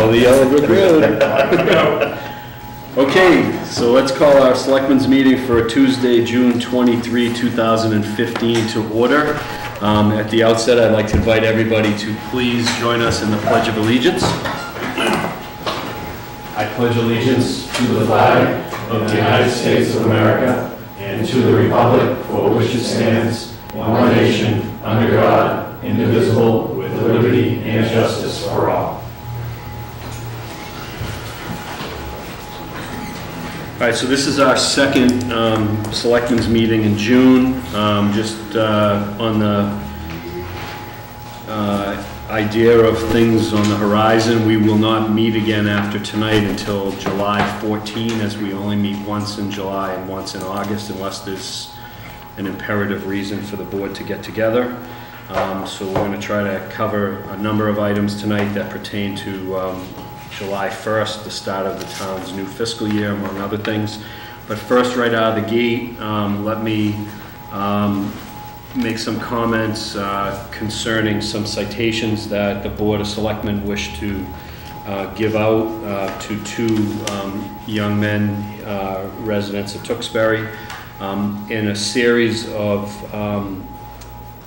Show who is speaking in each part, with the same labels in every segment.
Speaker 1: on the Yellow Brick Road. Okay, so let's call our Selectmen's meeting for Tuesday, June 23, 2015 to order. At the outset, I'd like to invite everybody to please join us in the Pledge of Allegiance. I pledge allegiance
Speaker 2: to the flag of the United States of America and to the republic for which it stands, one nation, under God, indivisible, with liberty and justice for all.
Speaker 1: All right, so this is our second Selectmen's meeting in June. Just on the idea of things on the horizon, we will not meet again after tonight until July 14, as we only meet once in July and once in August, unless there's an imperative reason for the board to get together. So we're going to try to cover a number of items tonight that pertain to July 1st, the start of the town's new fiscal year, among other things. But first, right out of the gate, let me make some comments concerning some citations that the Board of Selectmen wish to give out to two young men, residents of Tewksbury, in a series of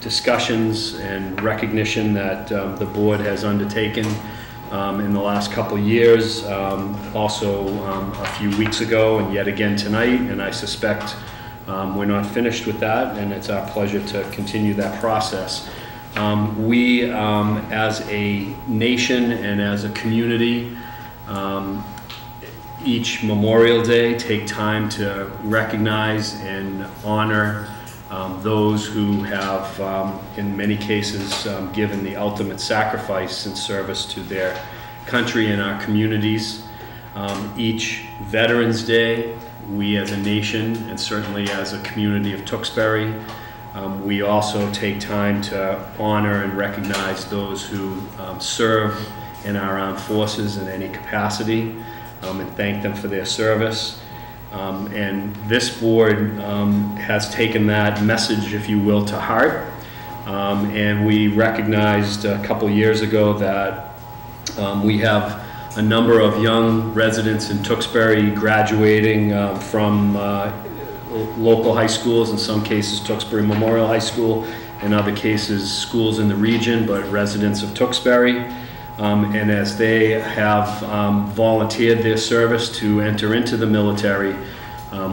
Speaker 1: discussions and recognition that the board has undertaken in the last couple of years, also a few weeks ago, and yet again tonight, and I suspect we're not finished with that, and it's our pleasure to continue that process. We, as a nation and as a community, each Memorial Day take time to recognize and honor those who have, in many cases, given the ultimate sacrifice in service to their country and our communities. Each Veterans Day, we as a nation, and certainly as a community of Tewksbury, we also take time to honor and recognize those who serve in our armed forces in any capacity, and thank them for their service. And this board has taken that message, if you will, to heart. And we recognized a couple years ago that we have a number of young residents in Tewksbury graduating from local high schools, in some cases Tewksbury Memorial High School, in other cases schools in the region, but residents of Tewksbury. And as they have volunteered their service to enter into the military,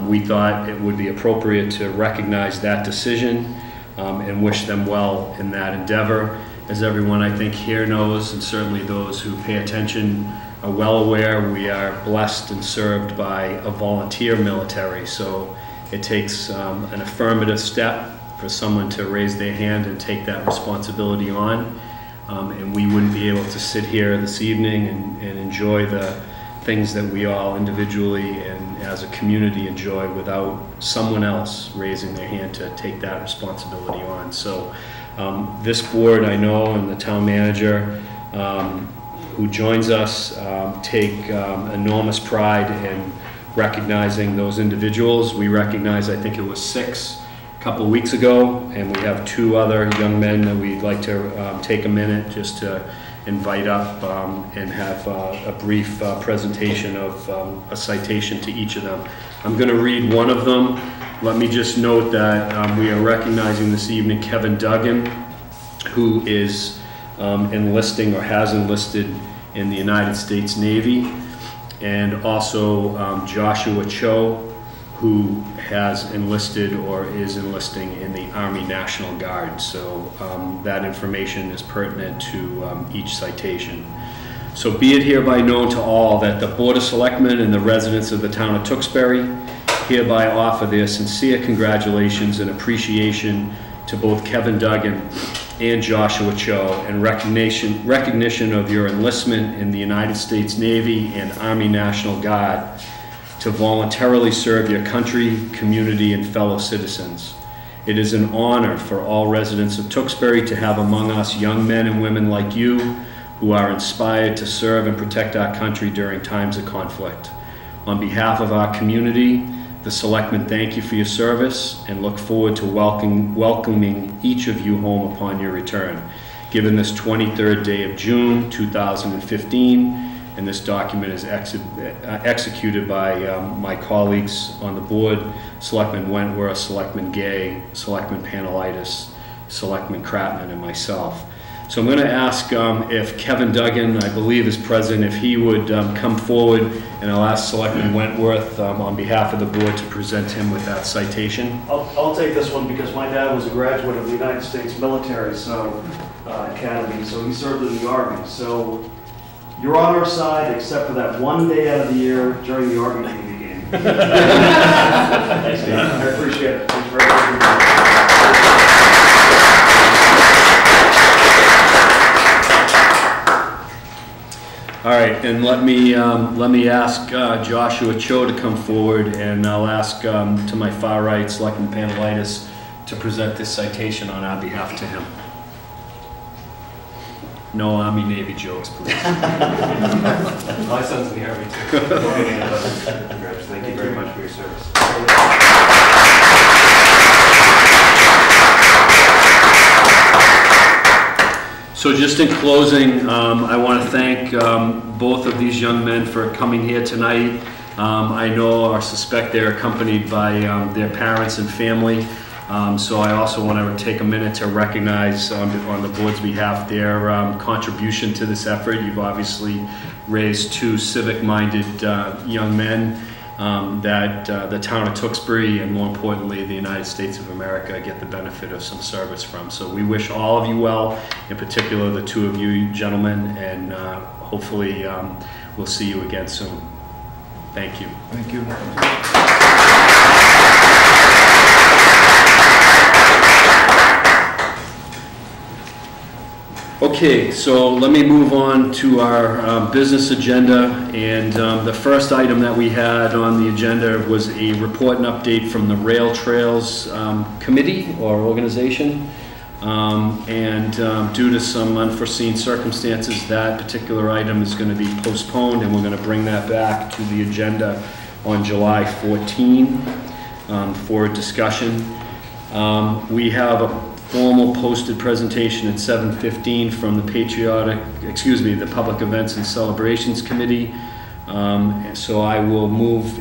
Speaker 1: we thought it would be appropriate to recognize that decision and wish them well in that endeavor. As everyone I think here knows, and certainly those who pay attention are well aware, we are blessed and served by a volunteer military. So it takes an affirmative step for someone to raise their hand and take that responsibility on. And we wouldn't be able to sit here this evening and enjoy the things that we all individually and as a community enjoy without someone else raising their hand to take that responsibility on. So this board, I know, and the town manager who joins us take enormous pride in recognizing those individuals. We recognize, I think it was 6 a couple of weeks ago, and we have 2 other young men that we'd like to take a minute just to invite up and have a brief presentation of a citation to each of them. I'm going to read one of them. Let me just note that we are recognizing this evening Kevin Duggan, who is enlisting or has enlisted in the United States Navy, and also Joshua Cho, who has enlisted or is enlisting in the Army National Guard. So that information is pertinent to each citation. So be it hereby known to all that the Board of Selectmen and the residents of the town of Tewksbury hereby offer their sincere congratulations and appreciation to both Kevin Duggan and Joshua Cho in recognition of your enlistment in the United States Navy and Army National Guard to voluntarily serve your country, community, and fellow citizens. It is an honor for all residents of Tewksbury to have among us young men and women like you who are inspired to serve and protect our country during times of conflict. On behalf of our community, the Selectmen thank you for your service and look forward to welcoming each of you home upon your return. Given this 23rd day of June 2015, and this document is executed by my colleagues on the board, Selectman Wentworth, Selectman Gay, Selectman Panelitis, Selectman Kratman, and myself. So I'm going to ask if Kevin Duggan, I believe, is present, if he would come forward, and I'll ask Selectman Wentworth on behalf of the board to present him with that citation.
Speaker 3: I'll take this one because my dad was a graduate of the United States military academy, so he served in the Army. So you're on our side except for that one day out of the year during the Army Navy game. Thanks, Dan. I appreciate it. Thanks very much.
Speaker 1: All right, and let me ask Joshua Cho to come forward, and I'll ask to my far right, Selectman Panelitis, to present this citation on our behalf to him. No Army Navy jokes, please.
Speaker 4: My son's in the Army too. Congrats. Thank you very much for your service.
Speaker 1: So just in closing, I want to thank both of these young men for coming here tonight. I know or suspect they're accompanied by their parents and family. So I also want to take a minute to recognize on the board's behalf their contribution to this effort. You've obviously raised two civic-minded young men that the town of Tewksbury and, more importantly, the United States of America get the benefit of some service from. So we wish all of you well, in particular the two of you gentlemen, and hopefully we'll see you again soon. Thank you.
Speaker 5: Thank you.
Speaker 1: Okay, so let me move on to our business agenda, and the first item that we had on the agenda was a report and update from the Rail Trails Committee or organization, and due to some unforeseen circumstances, that particular item is going to be postponed, and we're going to bring that back to the agenda on July 14 for discussion. We have a formal posted presentation at 7:15 from the the Public Events and Celebrations Committee. So I will move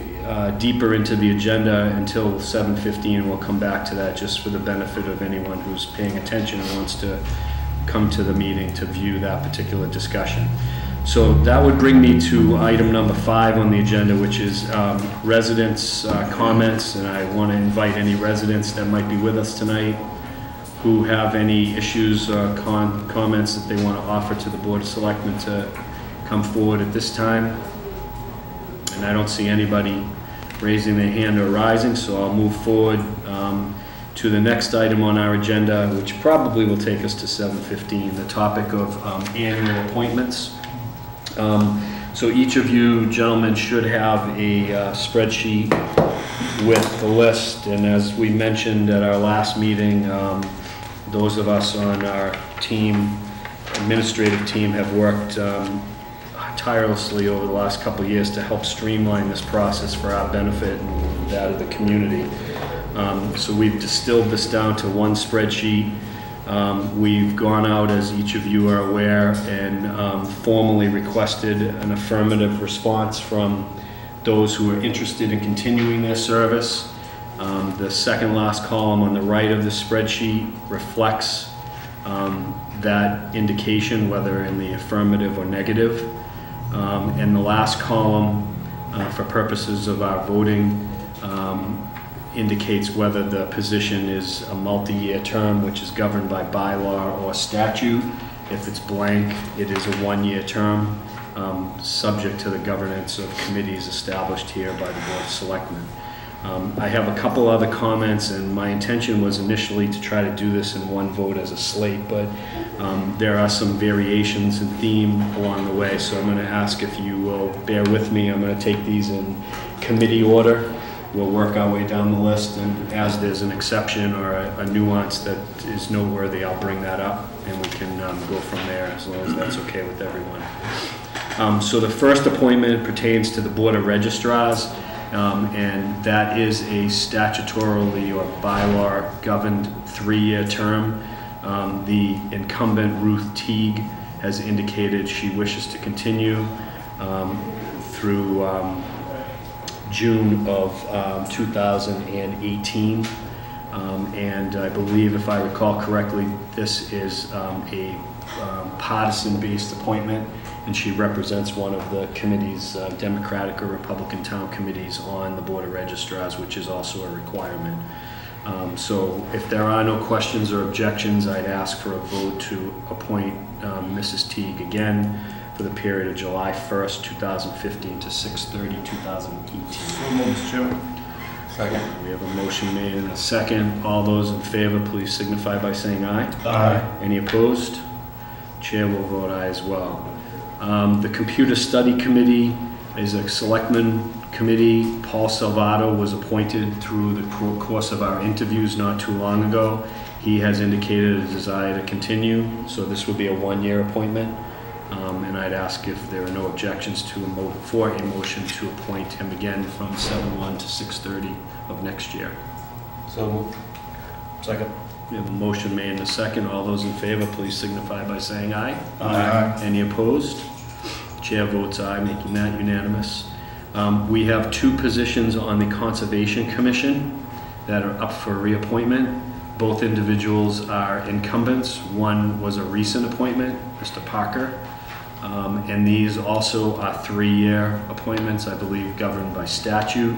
Speaker 1: deeper into the agenda until 7:15. We'll come back to that just for the benefit of anyone who's paying attention and wants to come to the meeting to view that particular discussion. So that would bring me to item number 5 on the agenda, which is residents' comments, and I want to invite any residents that might be with us tonight who have any issues or comments that they want to offer to the Board of Selectmen to come forward at this time. And I don't see anybody raising their hand or rising, so I'll move forward to the next item on our agenda, which probably will take us to 7:15, the topic of annual appointments. So each of you gentlemen should have a spreadsheet with the list, and as we mentioned at our last meeting, those of us on our team, administrative team, have worked tirelessly over the last couple of years to help streamline this process for our benefit and that of the community. So we've distilled this down to one spreadsheet. We've gone out, as each of you are aware, and formally requested an affirmative response from those who are interested in continuing their service. The second last column on the right of the spreadsheet reflects that indication, whether in the affirmative or negative. And the last column, for purposes of our voting, indicates whether the position is a multi-year term, which is governed by bylaw or statute. If it's blank, it is a one-year term, subject to the governance of committees established here by the Board of Selectmen. I have a couple other comments, and my intention was initially to try to do this in one vote as a slate, but there are some variations in theme along the way, so I'm going to ask if you will bear with me. I'm going to take these in committee order. We'll work our way down the list, and as there's an exception or a nuance that is noteworthy, I'll bring that up, and we can go from there, as long as that's okay with everyone. So the first appointment pertains to the Board of Registrars. And that is a statutorily or bylaw governed 3-year term. The incumbent, Ruth Teague, has indicated she wishes to continue. through June of 2018. And I believe, if I recall correctly, this is a partisan-based appointment, and she represents one of the committees, Democratic or Republican town committees on the Board of Registrars, which is also a requirement. So if there are no questions or objections, I'd ask for a vote to appoint Mrs. Teague again for the period of July 1st, 2015 to 6/30/2018.
Speaker 5: So moved, Mr. Chairman.
Speaker 4: Second.
Speaker 1: We have a motion made and a second. All those in favor, please signify by saying aye.
Speaker 5: Aye.
Speaker 1: Any opposed? Chair will vote aye as well. The Computer Study Committee is a Selectmen committee. Paul Salvato was appointed through the course of our interviews not too long ago. He has indicated a desire to continue, so this will be a one-year appointment. And I'd ask if there are no objections to a motion to appoint him again from 7/1 to 6/30 of next year.
Speaker 4: So moved.
Speaker 5: Second.
Speaker 1: We have a motion made and a second. All those in favor, please signify by saying aye.
Speaker 5: Aye.
Speaker 1: Any opposed? Chair votes aye, making that unanimous. We have two positions on the Conservation Commission that are up for reappointment. Both individuals are incumbents. One was a recent appointment, Mr. Parker. And these also are three-year appointments, I believe, governed by statute.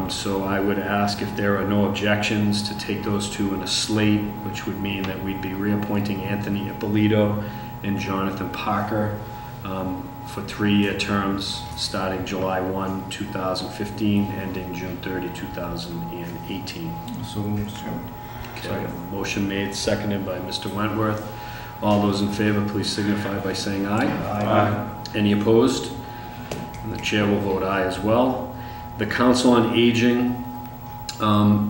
Speaker 1: So I would ask if there are no objections to take those two in a slate, which would mean that we'd be reappointing Anthony Ippolito and Jonathan Parker for three-year terms starting July 1, 2015, ending June 30, 2018.
Speaker 5: So moved, Mr. Chairman.
Speaker 1: Okay, motion made, seconded by Mr. Wentworth. All those in favor, please signify by saying aye.
Speaker 5: Aye.
Speaker 1: Any opposed? And the chair will vote aye as well. The Council on Aging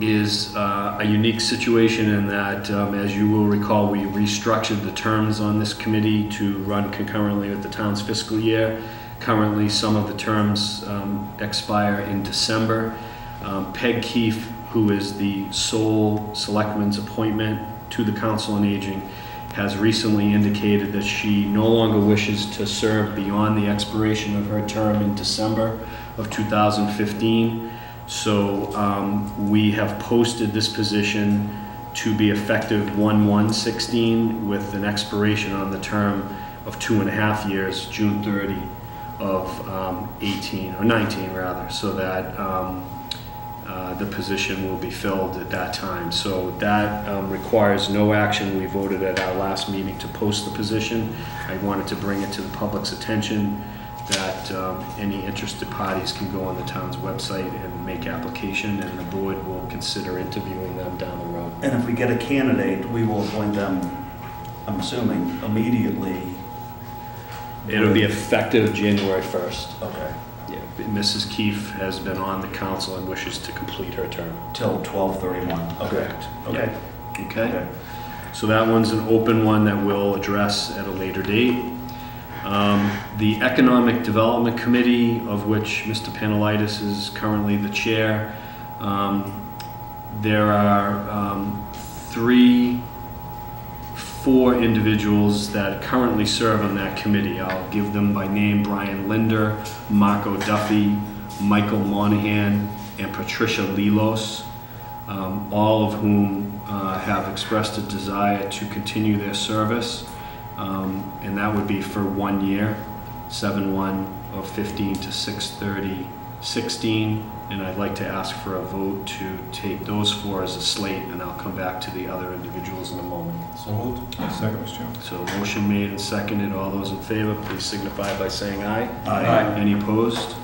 Speaker 1: is a unique situation in that, as you will recall, we restructured the terms on this committee to run concurrently with the town's fiscal year. Currently, some of the terms expire in December. Peg Keefe, who is the sole selectman's appointment to the Council on Aging, has recently indicated that she no longer wishes to serve beyond the expiration of her term in December of 2015. So we have posted this position to be effective 1/1/16 with an expiration on the term of 2.5 years, June 30 of 18, or 19 rather, so that the position will be filled at that time. So that requires no action. We voted at our last meeting to post the position. I wanted to bring it to the public's attention that any interested parties can go on the town's website and make application, and the board will consider interviewing them down the road.
Speaker 6: And if we get a candidate, we will appoint them, I'm assuming, immediately.
Speaker 1: It'll be effective January 1st.
Speaker 6: Okay.
Speaker 1: Yeah, Mrs. Keefe has been on the council and wishes to complete her term.
Speaker 6: Till 12/31. Okay.
Speaker 1: Correct.
Speaker 6: Okay.
Speaker 1: Okay? So that one's an open one that we'll address at a later date. The Economic Development Committee, of which Mr. Panelitis is currently the chair, there are four individuals that currently serve on that committee. I'll give them by name: Brian Linder, Marco Duffy, Michael Monahan, and Patricia Lilos, all of whom have expressed a desire to continue their service, and that would be for 1 year, 7/1 of 15 to 6/30/16, and I'd like to ask for a vote to take those four as a slate, and I'll come back to the other individuals in a moment.
Speaker 4: So moved.
Speaker 5: Second, Mr. Chairman.
Speaker 1: So motion made and seconded. All those in favor, please signify by saying aye.
Speaker 6: Aye.
Speaker 1: Any opposed?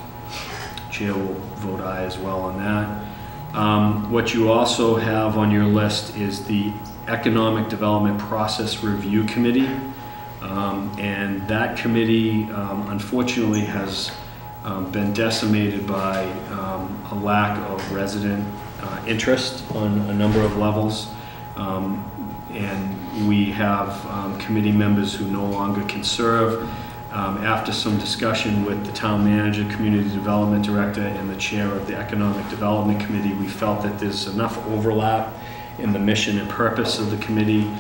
Speaker 1: Chair will vote aye as well on that. What you also have on your list is the Economic Development Process Review Committee. And that committee, unfortunately, has been decimated by a lack of resident interest on a number of levels. And we have committee members who no longer can serve. After some discussion with the town manager, community development director, and the chair of the Economic Development Committee, we felt that there's enough overlap in the mission and purpose of the committee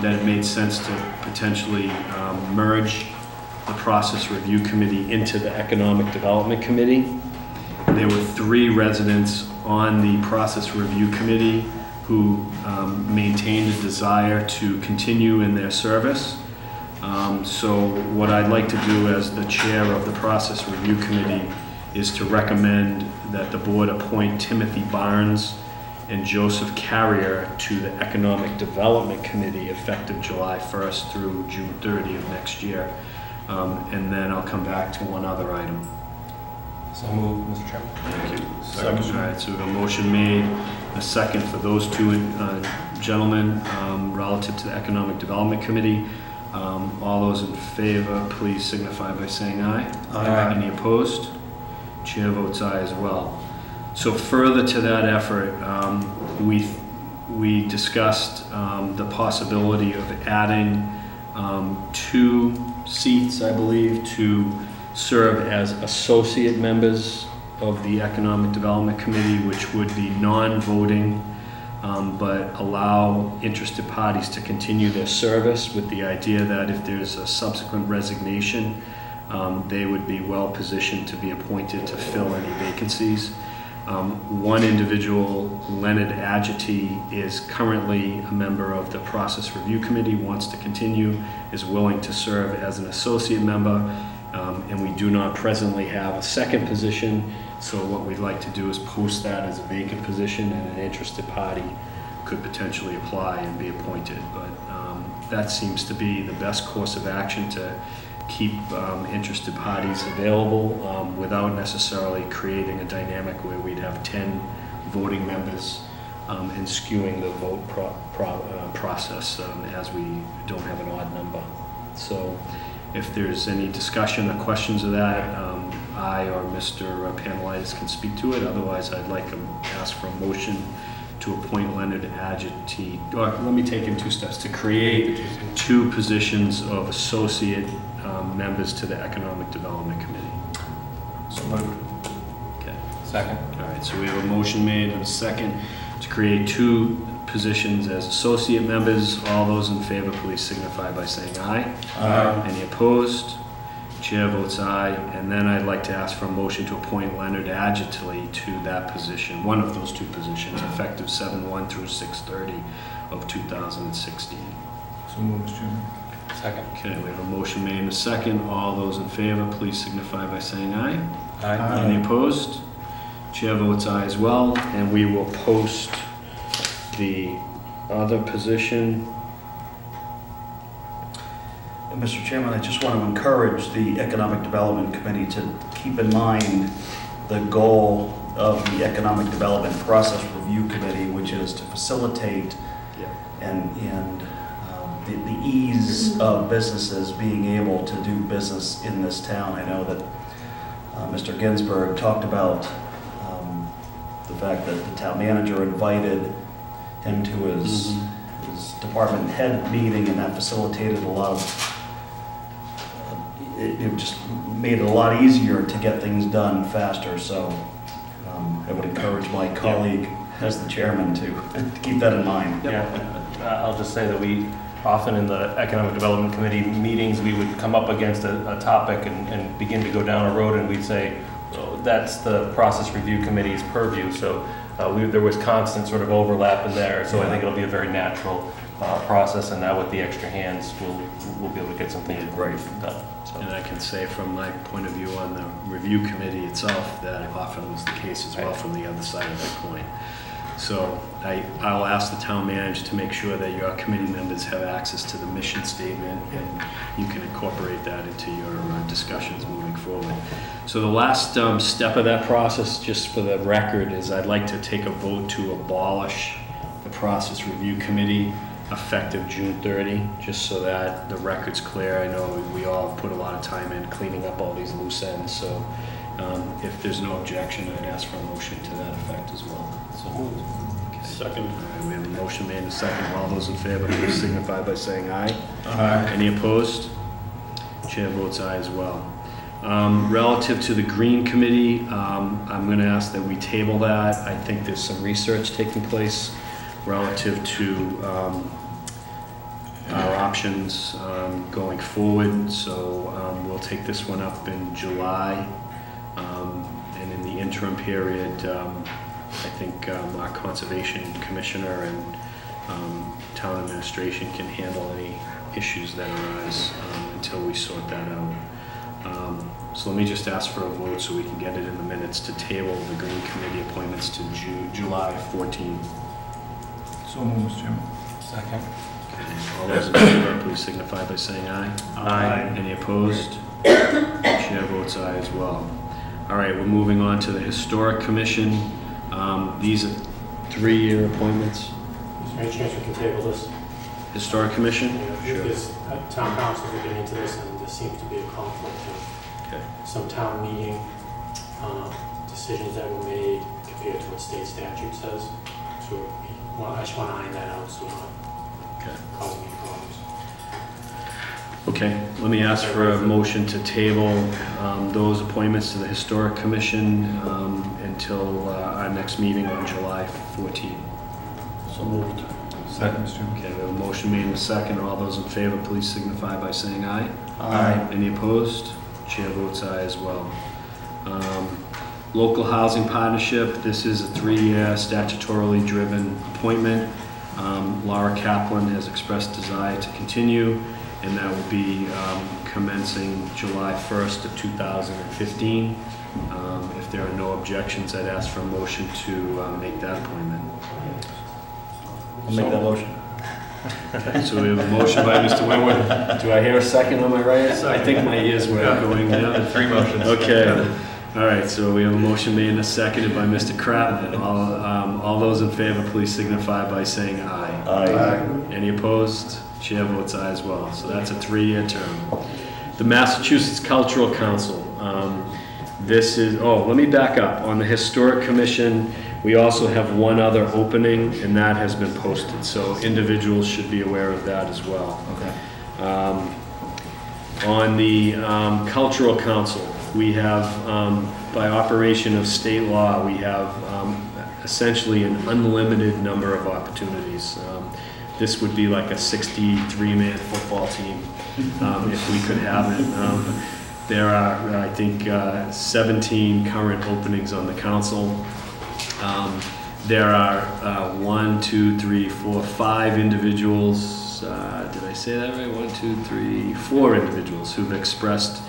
Speaker 1: that it made sense to potentially merge the Process Review Committee into the Economic Development Committee. There were 3 residents on the Process Review Committee who maintained a desire to continue in their service. So what I'd like to do as the chair of the Process Review Committee is to recommend that the board appoint Timothy Barnes and Joseph Carrier to the Economic Development Committee effective July 1st through June 30 of next year. And then I'll come back to one other item.
Speaker 4: So moved, Mr. Chairman.
Speaker 1: Thank you.
Speaker 5: Second.
Speaker 1: All right, so we have a motion made, a second for those 2 gentlemen relative to the Economic Development Committee. All those in favor, please signify by saying aye.
Speaker 5: Aye.
Speaker 1: Any opposed? Chair votes aye as well. So further to that effort, we discussed the possibility of adding 2 seats, I believe, to serve as associate members of the Economic Development Committee, which would be non-voting, but allow interested parties to continue their service with the idea that if there's a subsequent resignation, they would be well positioned to be appointed to fill any vacancies. One individual, Leonard Agiti, is currently a member of the Process Review Committee, wants to continue, is willing to serve as an associate member, and we do not presently have a second position, so what we'd like to do is post that as a vacant position, and an interested party could potentially apply and be appointed. But that seems to be the best course of action to keep interested parties available without necessarily creating a dynamic where we'd have 10 voting members and skewing the vote process as we don't have an odd number. So if there's any discussion or questions of that, I or Mr. Panelitis can speak to it. Otherwise, I'd like to ask for a motion to appoint Leonard Agiti, or let me take in 2 steps, to create 2 positions of associate members to the Economic Development Committee.
Speaker 5: So moved.
Speaker 1: Okay.
Speaker 4: Second.
Speaker 1: All right, so we have a motion made and a second to create 2 positions as associate members. All those in favor, please signify by saying aye.
Speaker 5: Aye.
Speaker 1: Any opposed? Chair votes aye. And then I'd like to ask for a motion to appoint Leonard Agiti to that position, one of those 2 positions, effective 7/1 through 6/30 of 2016.
Speaker 5: So moved, Mr. Chairman.
Speaker 4: Second.
Speaker 1: Okay, we have a motion made and a second. All those in favor, please signify by saying aye.
Speaker 5: Aye.
Speaker 1: Any opposed? Chair votes aye as well, and we will post the other position.
Speaker 6: Mr. Chairman, I just want to encourage the Economic Development Committee to keep in mind the goal of the Economic Development Process Review Committee, which is to facilitate and the ease of businesses being able to do business in this town. I know that Mr. Ginsburg talked about the fact that the town manager invited him to his department head meeting, and that facilitated a lot of, it just made it a lot easier to get things done faster. So I would encourage my colleague as the chairman to keep that in mind.
Speaker 4: Yeah, I'll just say that we often in the Economic Development Committee meetings, we would come up against a topic and begin to go down a road, and we'd say, oh, that's the Process Review Committee's purview. So there was constant sort of overlap in there. So I think it'll be a very natural process, and now with the extra hands, we'll be able to get something great done. So.
Speaker 1: And I can say from my point of view on the review committee itself, that often was the case as well from the other side of that coin. So I'll ask the town manager to make sure that your committee members have access to the mission statement, and you can incorporate that into your discussions moving forward. So the last step of that process, just for the record, is I'd like to take a vote to abolish the Process Review Committee effective June 30, just so that the record's clear. I know we all put a lot of time in cleaning up all these loose ends, so if there's no objection, I'd ask for a motion to that effect as well.
Speaker 4: So moved.
Speaker 1: Okay. Second. All right, we have a motion made and a second. All those in favor, please signify by saying aye.
Speaker 5: Aye.
Speaker 1: Any opposed? Chair votes aye as well. Relative to the Green Committee, I'm going to ask that we table that. I think there's some research taking place relative to our options going forward. So we'll take this one up in July. And in the interim period, I think our Conservation Commissioner and Town Administration can handle any issues that arise until we sort that out. So let me just ask for a vote so we can get it in the minutes to table the Green Committee appointments to July 14.
Speaker 5: So moved, Mr. Chairman.
Speaker 4: Second.
Speaker 1: All those in favor, please signify by saying aye.
Speaker 4: Aye.
Speaker 1: Any opposed? Chair votes aye as well. All right, we're moving on to the Historic Commission. These are 3-year appointments.
Speaker 7: Is there any chance we can table this?
Speaker 1: Historic Commission? Sure.
Speaker 7: Because town councils are getting into this, and there seems to be a conflict
Speaker 1: Okay.
Speaker 7: of some town meeting decisions that were made compared to what state statute says. So I just want to iron that out so we're not
Speaker 1: Okay.
Speaker 7: causing any problems.
Speaker 1: Okay, let me ask for a motion to table those appointments to the Historic Commission until our next meeting on July 14.
Speaker 6: So moved.
Speaker 5: Second, Mr. Chairman.
Speaker 1: Okay, we have a motion made in a second. All those in favor, please signify by saying aye.
Speaker 6: Aye.
Speaker 1: Any opposed? Chair votes aye as well. Local Housing Partnership, this is a 3-year statutorily driven appointment. Laura Kaplan has expressed desire to continue, and that will be commencing July 1st of 2015. If there are no objections, I'd ask for a motion to make that appointment.
Speaker 6: I'll make that motion.
Speaker 1: Okay, so we have a motion by Mr. Winwood. Do I hear a second on my right? I think my ears were going down.
Speaker 4: 3 motions.
Speaker 1: Okay. All right, so we have a motion made and seconded by Mr. Kratman. All those in favor, please signify by saying aye.
Speaker 6: Aye.
Speaker 1: Any opposed? Chair votes aye as well. So that's a 3-year term. The Massachusetts Cultural Council. Let me back up. On the Historic Commission, we also have one other opening, and that has been posted. So individuals should be aware of that as well.
Speaker 6: Okay.
Speaker 1: On the Cultural Council, we have, by operation of state law, we have essentially an unlimited number of opportunities. This would be like a 63-man football team if we could have it. There are, I think, 17 current openings on the council. There are 5 individuals. Did I say that right? 4 individuals who've expressed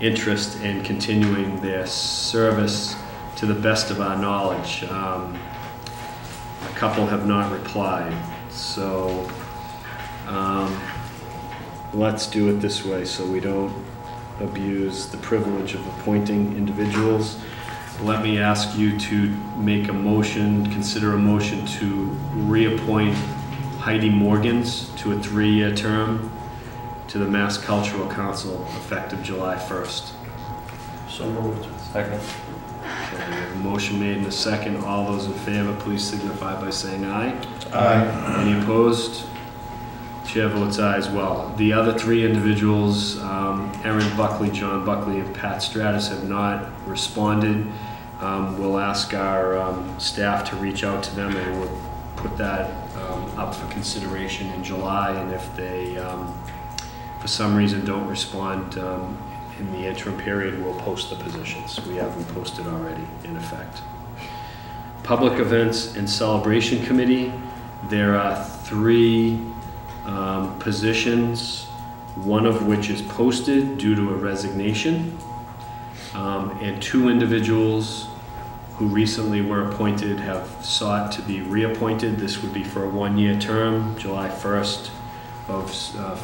Speaker 1: interest in continuing their service to the best of our knowledge. A couple have not replied. So let's do it this way so we don't abuse the privilege of appointing individuals. Let me ask you to make a motion, consider a motion to reappoint Heidi Morgans to a 3-year term to the Mass Cultural Council effective July 1st.
Speaker 6: So moved.
Speaker 4: Second.
Speaker 1: Okay, we have a motion made in a second. All those in favor, please signify by saying aye.
Speaker 6: Aye.
Speaker 1: Any opposed? Chair votes aye as well. The other 3 individuals, Erin Buckley, John Buckley, and Pat Stratus, have not responded. We'll ask our staff to reach out to them, and we'll put that up for consideration in July. And if they, for some reason, don't respond in the interim period, we'll post the positions. We have them posted already, in effect. Public Events and Celebration Committee, there are 3 positions, one of which is posted due to a resignation, and 2 individuals who recently were appointed have sought to be reappointed. This would be for a 1-year term, July 1st of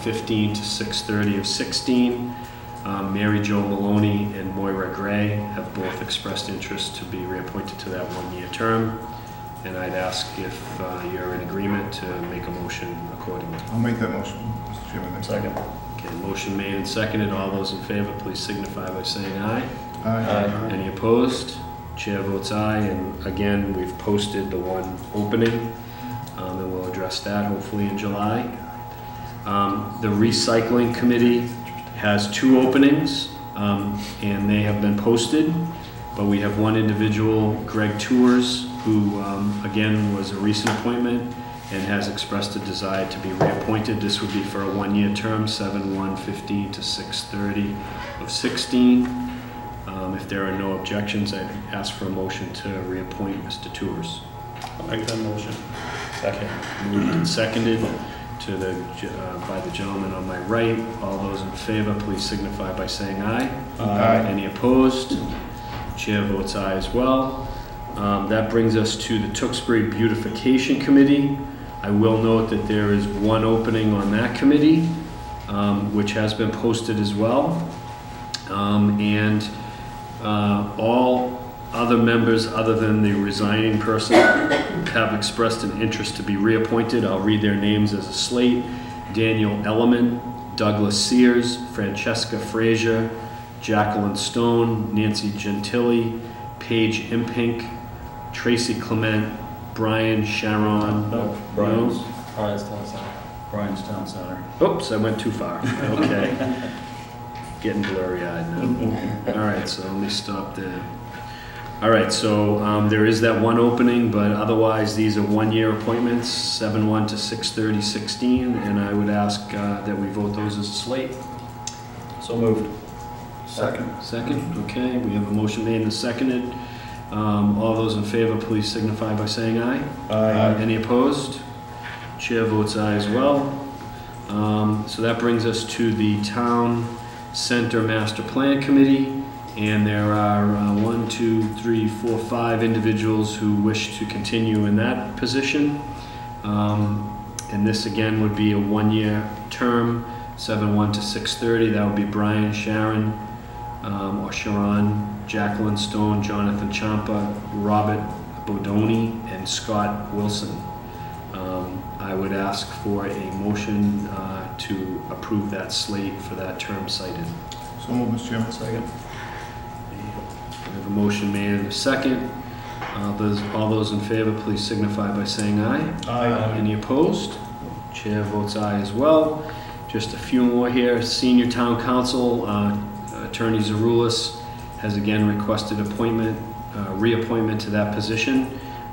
Speaker 1: 15 to 6/30 of 16. Mary Jo Maloney and Moira Gray have both expressed interest to be reappointed to that 1-year term. And I'd ask if you're in agreement to make a motion accordingly.
Speaker 5: I'll make that motion, Mr. Chairman.
Speaker 6: Second.
Speaker 1: Okay, motion made and seconded. All those in favor, please signify by saying aye.
Speaker 5: Aye.
Speaker 1: Any opposed? Chair votes aye. And again, we've posted the 1 opening, and we'll address that hopefully in July. The Recycling Committee has 2 openings, and they have been posted, but we have 1 individual, Greg Tours, who again was a recent appointment, and has expressed a desire to be reappointed. This would be for a one-year term, 7/1/15 to 6/30 of 16. If there are no objections, I'd ask for a motion to reappoint Mr. Tours.
Speaker 6: I'll make that motion. Second.
Speaker 1: Moved and seconded by the gentleman on my right. All those in favor, please signify by saying aye.
Speaker 5: Aye.
Speaker 1: Any opposed? Chair votes aye as well. That brings us to the Tewksbury Beautification Committee. I will note that there is one opening on that committee, which has been posted as well. All other members, other than the resigning person, have expressed an interest to be reappointed. I'll read their names as a slate: Daniel Ellerman, Douglas Sears, Francesca Frazier, Jacqueline Stone, Nancy Gentili, Paige Impink, Tracy Clement, Brian Sharon.
Speaker 6: No, Brian's Town Center.
Speaker 1: Oops, I went too far. Okay. Getting blurry-eyed now. All right, so let me stop there. All right, so there is that one opening, but otherwise these are one-year appointments, 7/1 to 6/30/16, and I would ask that we vote those as a slate.
Speaker 6: So moved. Second.
Speaker 1: Second, okay, we have a motion made and seconded. All those in favor, please signify by saying aye.
Speaker 6: Aye.
Speaker 1: Any opposed? Chair votes aye as well. So that brings us to the Town Center Master Plan Committee, and there are 5 individuals who wish to continue in that position. And this again would be a one-year term, 7/1 to 6/30. That would be Brian Sharon, or Sharon, Jacqueline Stone, Jonathan Champa, Robert Bodoni, and Scott Wilson. I would ask for a motion to approve that slate for that term cited.
Speaker 5: So moved, Mr. Chairman.
Speaker 6: Second.
Speaker 1: We have a motion made and a second. All those in favor, please signify by saying aye.
Speaker 6: Aye.
Speaker 1: Any opposed? Chair votes aye as well. Just a few more here. Senior Town Council, Attorney Zaroulis has again requested reappointment to that position.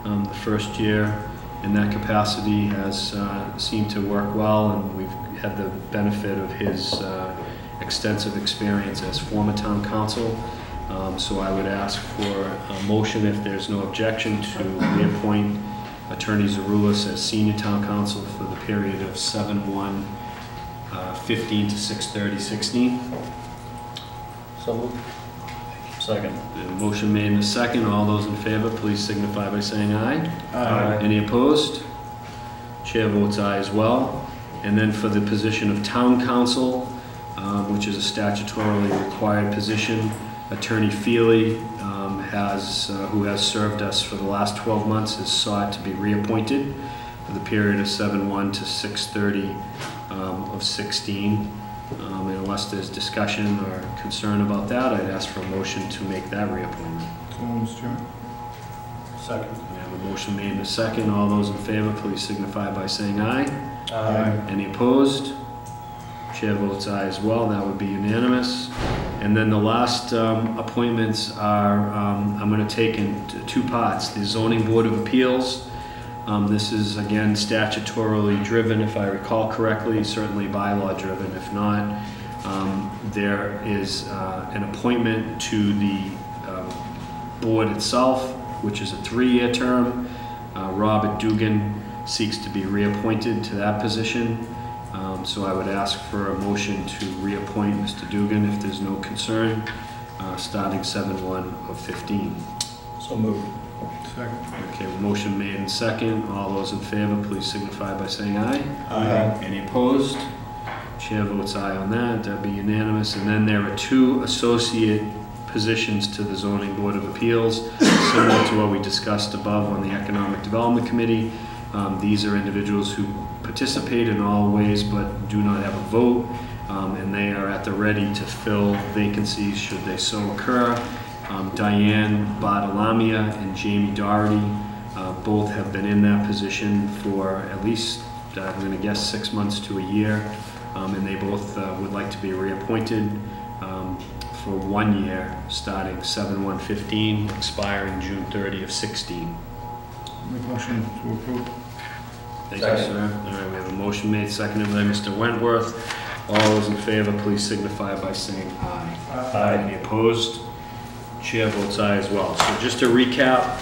Speaker 1: The first year in that capacity has seemed to work well, and we've had the benefit of his extensive experience as former town council. So I would ask for a motion, if there's no objection, to reappoint Attorney Zaroulis as senior town council for the period of 7/1/15 to 6/30/16.
Speaker 6: So moved. Second.
Speaker 1: The motion made in a second. All those in favor, please signify by saying aye.
Speaker 5: Aye.
Speaker 1: Any opposed? Chair votes aye as well. And then for the position of town council, which is a statutorily required position, Attorney Feely, who has served us for the last 12 months, has sought to be reappointed for the period of 7/1 to 6/30 of 16. And unless there's discussion or concern about that, I'd ask for a motion to make that reappointment.
Speaker 5: So moved, Mr. Chairman.
Speaker 7: Second.
Speaker 1: We have a motion made in a second. All those in favor, please signify by saying aye.
Speaker 5: Aye.
Speaker 1: Any opposed? Chair votes aye as well. That would be unanimous. And then the last appointments are, I'm going to take in two parts. The Zoning Board of Appeals. This is, again, statutorily driven, if I recall correctly, certainly bylaw driven. If not, there is an appointment to the board itself, which is a 3-year term. Robert Dugan seeks to be reappointed to that position. So I would ask for a motion to reappoint Mr. Dugan, if there's no concern, starting 7/1/15.
Speaker 6: So moved.
Speaker 5: Second.
Speaker 1: Okay, motion made and second. All those in favor, please signify by saying aye.
Speaker 6: Aye.
Speaker 1: Any opposed? Chair votes aye on that. That'd be unanimous. And then there are 2 associate positions to the Zoning Board of Appeals, similar to what we discussed above on the Economic Development Committee. These are individuals who participate in all ways but do not have a vote, and they are at the ready to fill vacancies should they so occur. Diane Bartolomea and Jamie Doherty both have been in that position for at least, I'm going to guess, 6 months to a year, and they both would like to be reappointed for 1 year, starting 7/1/15, expiring June 30 of 16.
Speaker 5: Make motion to approve.
Speaker 1: Thank you, sir. All right, we have a motion made, seconded by Mr. Wentworth. All those in favor, please signify by saying aye.
Speaker 4: Aye.
Speaker 1: Any opposed? Chair votes aye as well. So just to recap,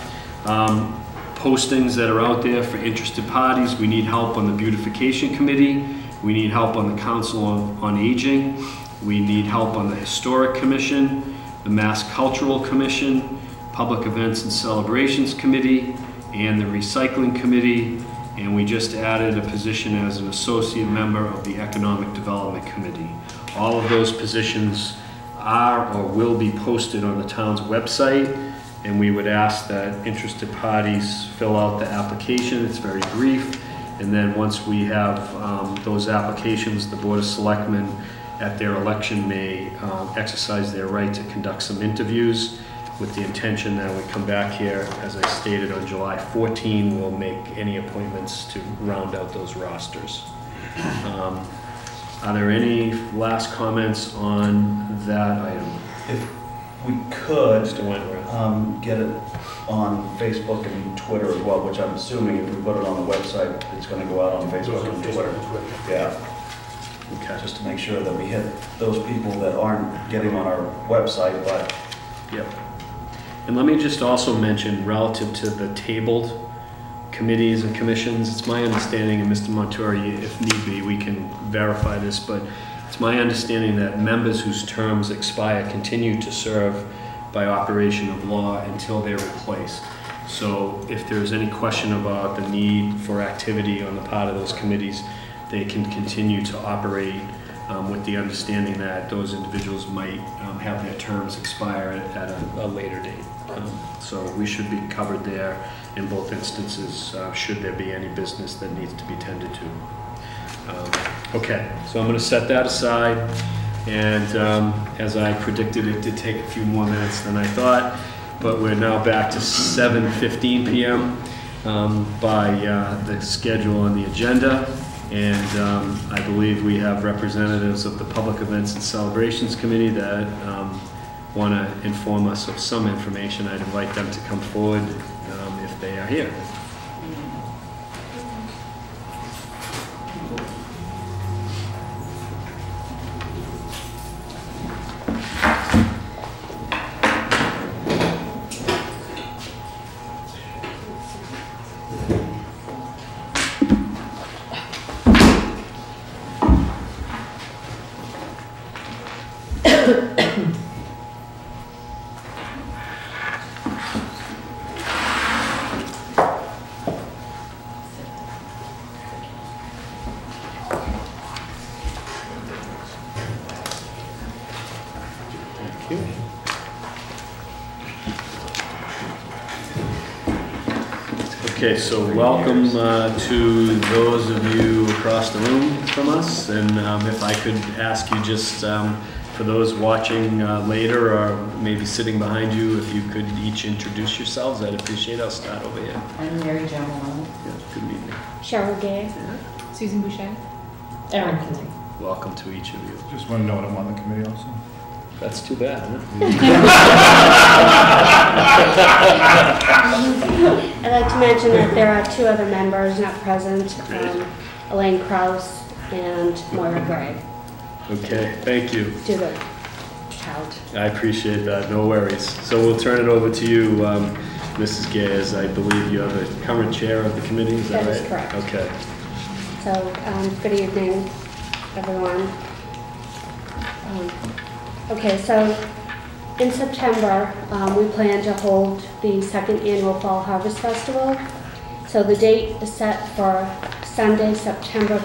Speaker 1: postings that are out there for interested parties, we need help on the beautification committee, we need help on the council on aging, we need help on the historic commission, the Mass Cultural Commission, public events and celebrations committee, and the recycling committee. And we just added a position as an associate member of the Economic Development Committee. All of those positions are or will be posted on the town's website, and we would ask that interested parties fill out the application. It's very brief, and then once we have those applications, the Board of Selectmen at their election may exercise their right to conduct some interviews, with the intention that we come back here, as I stated, on July 14, we'll make any appointments to round out those rosters. Are there any last comments on that item?
Speaker 6: If we could
Speaker 1: Mr. Wentworth.
Speaker 6: get it on Facebook and Twitter as well, which I'm assuming if we put it on the website, it's going to go out on Facebook and Twitter. Yeah,
Speaker 1: Okay.
Speaker 6: just to make sure that we hit those people that aren't getting on our website, but
Speaker 1: Yep. And let me just also mention, relative to the tabled committees and commissions, it's my understanding, and Mr. Montori, if need be, we can verify this, but it's my understanding that members whose terms expire continue to serve by operation of law until they're replaced. So if there's any question about the need for activity on the part of those committees, they can continue to operate with the understanding that those individuals might have their terms expire at a later date. So we should be covered there in both instances, should there be any business that needs to be tended to. Okay, so I'm going to set that aside, and as I predicted, it did take a few more minutes than I thought, but we're now back to 7:15 p.m. By the schedule on the agenda. And I believe we have representatives of the Public Events and Celebrations Committee that want to inform us of some information. I'd invite them to come forward if they are here. Okay, so welcome to those of you across the room from us, and if I could ask you just for those watching later or maybe sitting behind you, if you could each introduce yourselves, I'd appreciate it. I'll start over here.
Speaker 8: I'm Mary Jo Malone.
Speaker 1: Yeah, good evening.
Speaker 9: Cheryl Gay.
Speaker 1: Yeah.
Speaker 9: Susan Boucher.
Speaker 8: Erin Kinley.
Speaker 1: Welcome to each of you.
Speaker 5: Just want to know I'm on the committee also.
Speaker 1: That's too bad, huh?
Speaker 9: I'd like to mention that there are two other members not present,
Speaker 1: Great.
Speaker 9: Elaine Krause and Moira Gray,
Speaker 1: Okay, thank you.
Speaker 9: to the child.
Speaker 1: I appreciate that, no worries. So we'll turn it over to you, Mrs. Gay, as I believe you are the current chair of the committee, is that right?
Speaker 9: That is correct.
Speaker 1: Okay.
Speaker 9: So, good evening, everyone. Okay, so in September, we plan to hold the second annual Fall Harvest Festival. So the date is set for Sunday, September